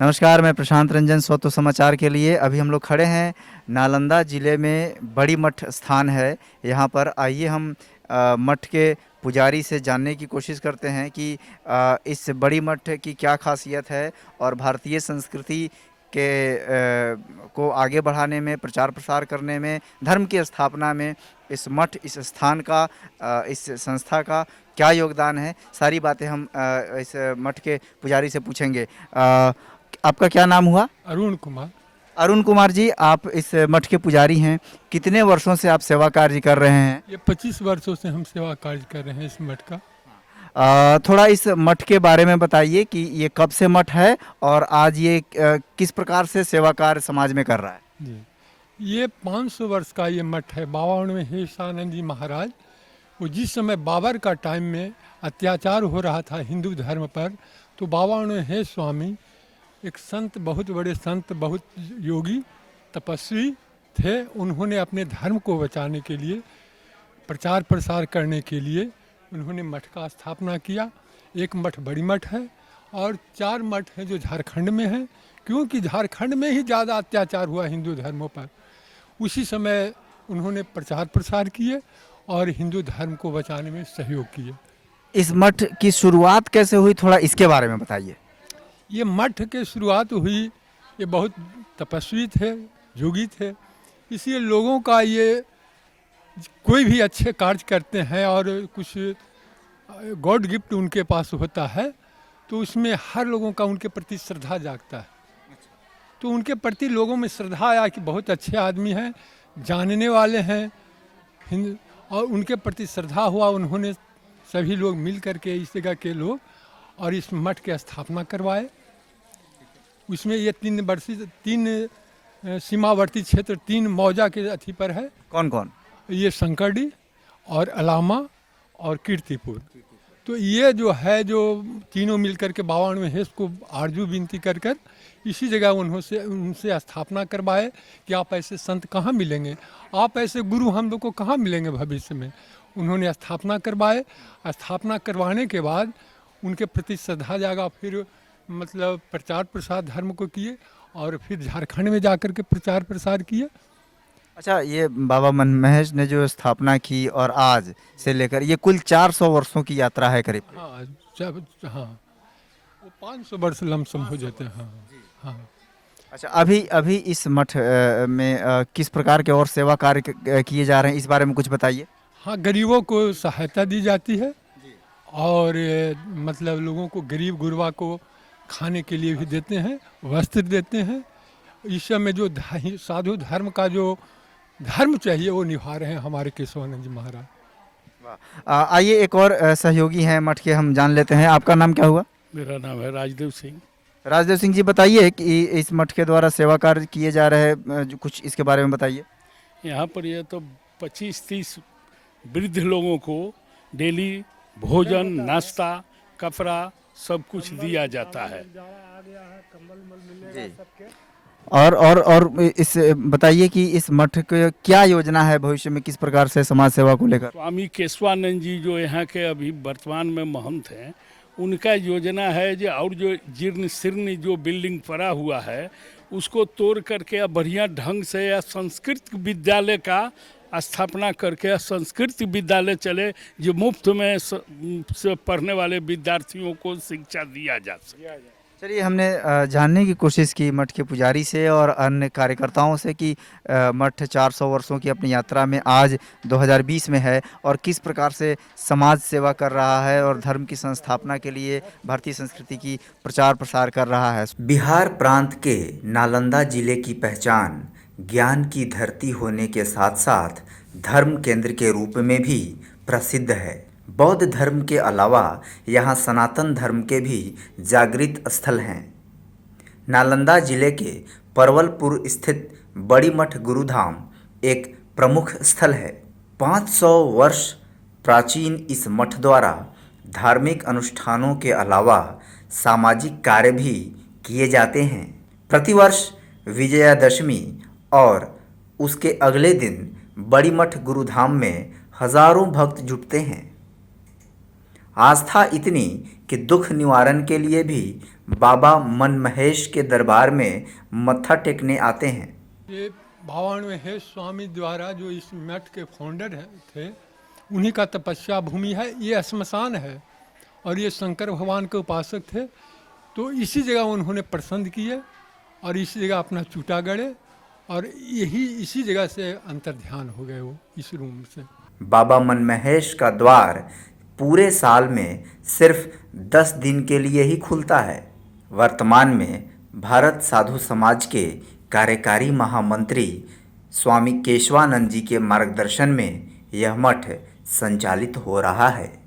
नमस्कार, मैं प्रशांत रंजन स्वतः समाचार के लिए अभी हम लोग खड़े हैं नालंदा ज़िले में बड़ी मठ स्थान है। यहाँ पर आइए हम मठ के पुजारी से जानने की कोशिश करते हैं कि इस बड़ी मठ की क्या खासियत है और भारतीय संस्कृति के को आगे बढ़ाने में, प्रचार प्रसार करने में, धर्म की स्थापना में इस मठ, इस स्थान का, इस संस्था का क्या योगदान है। सारी बातें हम इस मठ के पुजारी से पूछेंगे। आपका क्या नाम हुआ? अरुण कुमार। अरुण कुमार जी, आप इस मठ के पुजारी हैं। कितने वर्षों से आप सेवा कार्य कर रहे हैं? ये 25 वर्षों से हम सेवा कार्य कर रहे हैं इस मठ का। थोड़ा इस मठ के बारे में बताइए कि ये कब से मठ है और आज ये किस प्रकार से सेवा कार्य समाज में कर रहा है? जी, ये 500 वर्ष का ये मठ है। बावड़ में हेशानंद जी महाराज, वो जिस समय बाबर का टाइम में अत्याचार हो रहा था हिंदू धर्म पर, तो बावड़ में हे स्वामी एक संत, बहुत बड़े संत, बहुत योगी तपस्वी थे। उन्होंने अपने धर्म को बचाने के लिए, प्रचार प्रसार करने के लिए उन्होंने मठ का स्थापना किया। एक मठ बड़ी मठ है और 4 मठ हैं जो झारखंड में हैं, क्योंकि झारखंड में ही ज़्यादा अत्याचार हुआ हिंदू धर्मों पर। उसी समय उन्होंने प्रचार प्रसार किए और हिंदू धर्म को बचाने में सहयोग किए। इस मठ की शुरुआत कैसे हुई, थोड़ा इसके बारे में बताइए। ये मठ की शुरुआत हुई, ये बहुत तपस्वी थे, योगी थे, इसलिए लोगों का ये कोई भी अच्छे कार्य करते हैं और कुछ गॉड गिफ्ट उनके पास होता है, तो उसमें हर लोगों का उनके प्रति श्रद्धा जागता है। तो उनके प्रति लोगों में श्रद्धा आया कि बहुत अच्छे आदमी हैं, जानने वाले हैं हिंद, और उनके प्रति श्रद्धा हुआ। उन्होंने सभी लोग मिल करके, इस जगह के लोग, और इस मठ की स्थापना करवाए। उसमें ये 3 सीमावर्ती क्षेत्र, 3 मौजा के अथी पर है। कौन कौन? ये शंकरडी और अलामा और कीर्तिपुर। तो ये जो है, जो तीनों मिलकर के बावड़ में है, इसको आरजू विनती कर कर इसी जगह उनसे स्थापना करवाए कि आप ऐसे संत कहाँ मिलेंगे, आप ऐसे गुरु हम लोग को कहाँ मिलेंगे भविष्य में। उन्होंने स्थापना करवाए। स्थापना करवाने के बाद उनके प्रति श्रद्धा जागा, फिर मतलब प्रचार प्रसार धर्म को किए और फिर झारखंड में जाकर के प्रचार प्रसार किए। अच्छा, ये बाबा मनमहेश ने जो स्थापना की और आज से लेकर ये कुल 400 वर्षों की यात्रा है करीब। हाँ, जब हाँ वो 500 वर्ष लमसम हो जाते हैं। हाँ हाँ। अच्छा, अभी अभी इस मठ में किस प्रकार के और सेवा कार्य किए जा रहे हैं, इस बारे में कुछ बताइए। हाँ, गरीबों को सहायता दी जाती है और मतलब लोगों को, गरीब गुरबा को खाने के लिए भी देते हैं, वस्त्र देते हैं। इस समय जो साधु धर्म का जो धर्म चाहिए वो निभा रहे हैं हमारे केशवानंद जी महाराज। आइए एक और सहयोगी हैं मठ के, हम जान लेते हैं। आपका नाम क्या हुआ? मेरा नाम है राजदेव सिंह। राजदेव सिंह जी, बताइए कि इस मठ के द्वारा सेवा कार्य किए जा रहे हैं, जो कुछ इसके बारे में बताइए। यहाँ पर ये तो 25-30 वृद्ध लोगों को डेली भोजन, नाश्ता, कपड़ा सब कुछ दिया जाता है। जी। और इस बताइए कि इस मठ के क्या योजना है भविष्य में, किस प्रकार से समाज सेवा को लेकर? स्वामी केशवानंद जी जो यहाँ के अभी वर्तमान में महंत हैं, उनका योजना है जो, और जो जीर्ण शीर्ण जो बिल्डिंग पड़ा हुआ है उसको तोड़ करके बढ़िया ढंग से या संस्कृत विद्यालय का स्थापना करके संस्कृत विद्यालय चले, जो मुफ्त में से पढ़ने वाले विद्यार्थियों को शिक्षा दिया जा सके। चलिए, हमने जानने की कोशिश की मठ के पुजारी से और अन्य कार्यकर्ताओं से कि मठ 400 वर्षों की अपनी यात्रा में आज 2020 में है और किस प्रकार से समाज सेवा कर रहा है और धर्म की संस्थापना के लिए भारतीय संस्कृति की प्रचार प्रसार कर रहा है। बिहार प्रांत के नालंदा जिले की पहचान ज्ञान की धरती होने के साथ साथ धर्म केंद्र के रूप में भी प्रसिद्ध है। बौद्ध धर्म के अलावा यहाँ सनातन धर्म के भी जागृत स्थल हैं। नालंदा जिले के परवलपुर स्थित बड़ी मठ गुरुधाम एक प्रमुख स्थल है। 500 वर्ष प्राचीन इस मठ द्वारा धार्मिक अनुष्ठानों के अलावा सामाजिक कार्य भी किए जाते हैं। प्रतिवर्ष विजयादशमी और उसके अगले दिन बड़ी मठ गुरुधाम में हजारों भक्त जुटते हैं। आस्था इतनी कि दुख निवारण के लिए भी बाबा मन महेश के दरबार में मत्था टेकने आते हैं। ये भगवान महेश स्वामी द्वारा जो इस मठ के फाउंडर थे, उन्हीं का तपस्या भूमि है। ये श्मशान है और ये शंकर भगवान के उपासक थे, तो इसी जगह उन्होंने प्रसन्न किए और इसी जगह अपना चूटा गड़े और इसी जगह से अंतर ध्यान हो गए वो इस रूम से। बाबा मन महेश का द्वार पूरे साल में सिर्फ 10 दिन के लिए ही खुलता है। वर्तमान में भारत साधु समाज के कार्यकारी महामंत्री स्वामी केशवानंद जी के मार्गदर्शन में यह मठ संचालित हो रहा है।